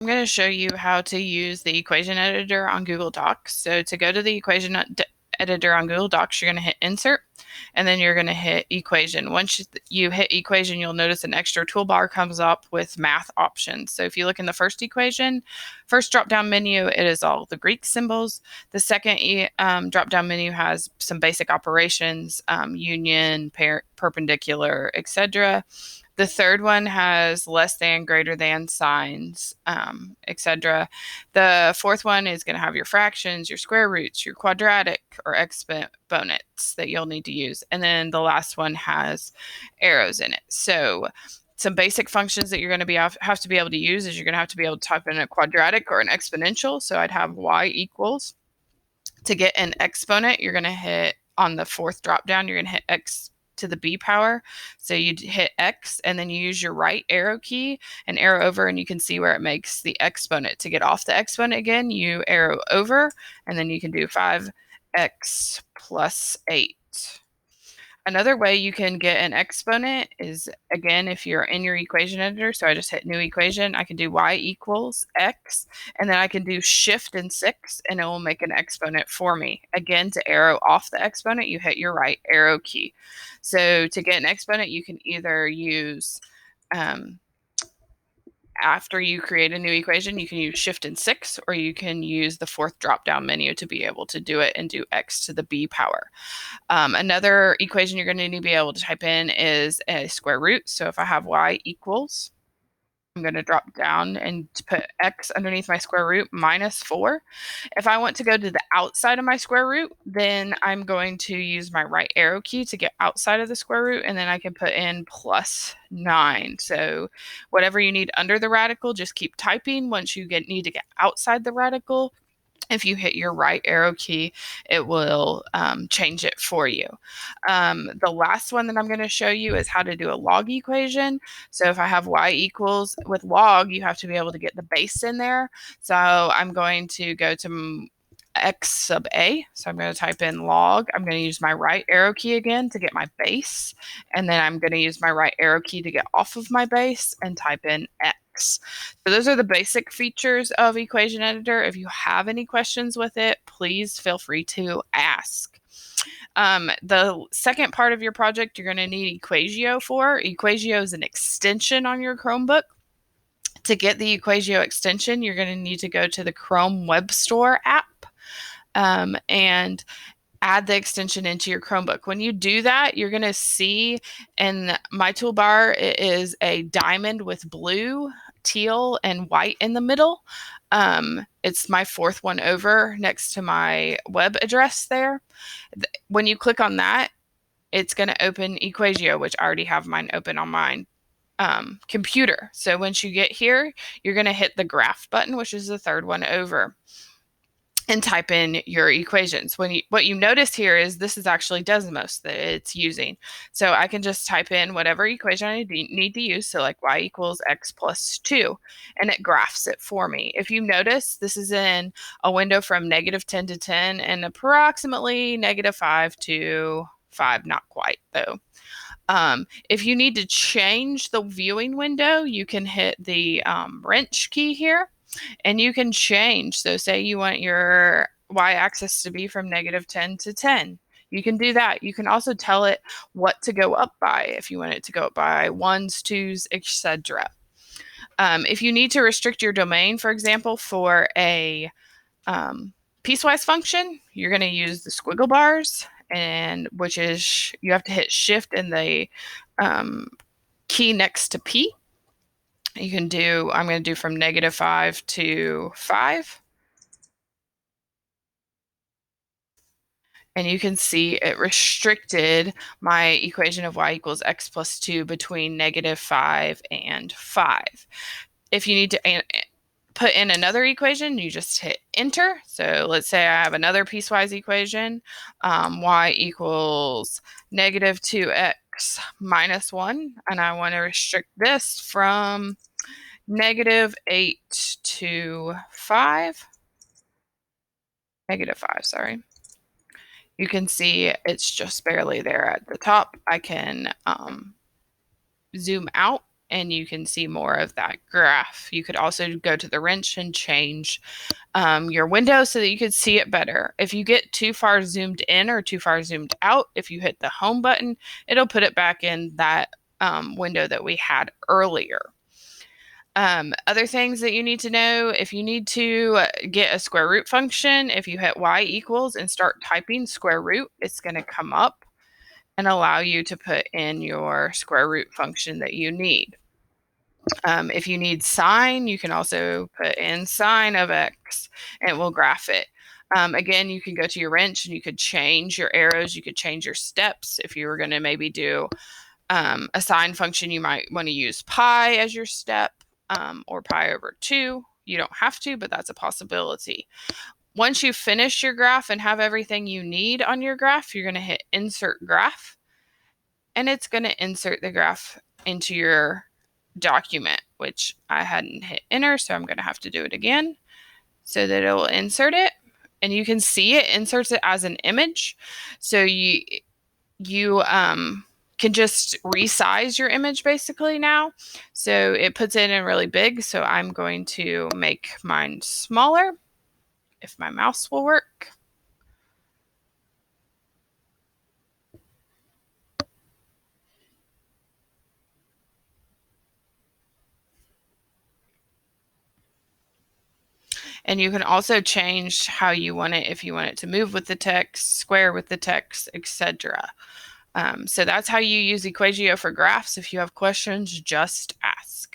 I'm going to show you how to use the equation editor on Google Docs. So to go to the equation editor on Google Docs, you're going to hit Insert, and then you're going to hit Equation. Once you hit Equation, you'll notice an extra toolbar comes up with math options. So if you look in the first equation, first drop-down menu, it is all the Greek symbols. The second drop-down menu has some basic operations, union, perpendicular, etc. The third one has less than, greater than signs, etc. The fourth one is going to have your fractions, your square roots, your quadratic or exponents that you'll need to use. And then the last one has arrows in it. So some basic functions that you're going to have to be able to use is you're going to have to be able to type in a quadratic or an exponential. So I'd have y equals. To get an exponent, you're going to hit on the fourth drop down, you're going to hit x to the b power. So you hit x and then you use your right arrow key and arrow over, and you can see where it makes the exponent. To get off the exponent again, you arrow over, and then you can do 5x plus 8. Another way you can get an exponent is, again, if you're in your equation editor, so I just hit new equation, I can do y equals x, and then I can do shift and 6, and it will make an exponent for me. Again, to arrow off the exponent, you hit your right arrow key. So to get an exponent, you can either use after you create a new equation, you can use shift and 6, or you can use the fourth drop down menu to be able to do it and do x to the b power. Another equation you're going to need to be able to type in is a square root. So if I have y equals, I'm going to drop down and put x underneath my square root minus 4. If I want to go to the outside of my square root, then I'm going to use my right arrow key to get outside of the square root, and then I can put in plus 9. So whatever you need under the radical, just keep typing. Once you need to get outside the radical, if you hit your right arrow key, it will change it for you. The last one that I'm going to show you is how to do a log equation. So if I have y equals, with log, you have to be able to get the base in there. So I'm going to go to x sub a. So I'm going to type in log. I'm going to use my right arrow key again to get my base. And then I'm going to use my right arrow key to get off of my base and type in x. So those are the basic features of Equation Editor. If you have any questions with it, please feel free to ask. The second part of your project you're going to need EquatIO for. EquatIO is an extension on your Chromebook. To get the EquatIO extension, you're going to need to go to the Chrome Web Store app and add the extension into your Chromebook. When you do that, you're going to see in my toolbar, it is a diamond with blue, teal, and white in the middle. It's my fourth one over next to my web address there. When you click on that, it's going to open EquatIO, which I already have mine open on mine computer. So once you get here, you're going to hit the graph button, which is the third one over, and type in your equations. What you notice here is this is actually Desmos that it's using. So I can just type in whatever equation I need to use, so like y equals x plus 2, and it graphs it for me. If you notice, this is in a window from -10 to 10 and approximately -5 to 5, not quite though. If you need to change the viewing window, you can hit the wrench key here, and you can change. So say you want your y-axis to be from -10 to 10. You can do that. You can also tell it what to go up by, if you want it to go up by 1s, 2s, etc. If you need to restrict your domain, for example, for a piecewise function, you're going to use the squiggle bars, and which is you have to hit shift and the key next to P. You can do, I'm going to do from -5 to 5. And you can see it restricted my equation of y equals x plus 2 between -5 and 5. If you need to put in another equation, you just hit enter. So let's say I have another piecewise equation, y equals -2x minus 1, and I want to restrict this from -8 to 5, -5, sorry. You can see it's just barely there at the top. I can zoom out and you can see more of that graph. You could also go to the wrench and change your window so that you could see it better. If you get too far zoomed in or too far zoomed out, if you hit the home button, it'll put it back in that window that we had earlier. Other things that you need to know, if you need to get a square root function, if you hit y equals and start typing square root, it's going to come up and allow you to put in your square root function that you need. If you need sine, you can also put in sine of x and it will graph it. Again, you can go to your wrench and you could change your arrows, you could change your steps. If you were going to maybe do a sine function, you might want to use pi as your step or pi over 2. You don't have to, but that's a possibility. Once you finish your graph and have everything you need on your graph, you're going to hit insert graph, and it's going to insert the graph into your document, which I hadn't hit enter, so I'm going to have to do it again so that it will insert it. And you can see it inserts it as an image. So you can just resize your image basically now. So it puts it in really big. So I'm going to make mine smaller if my mouse will work. And you can also change how you want it, if you want it to move with the text, square with the text, etc. So that's how you use EquatIO for graphs. If you have questions, just ask.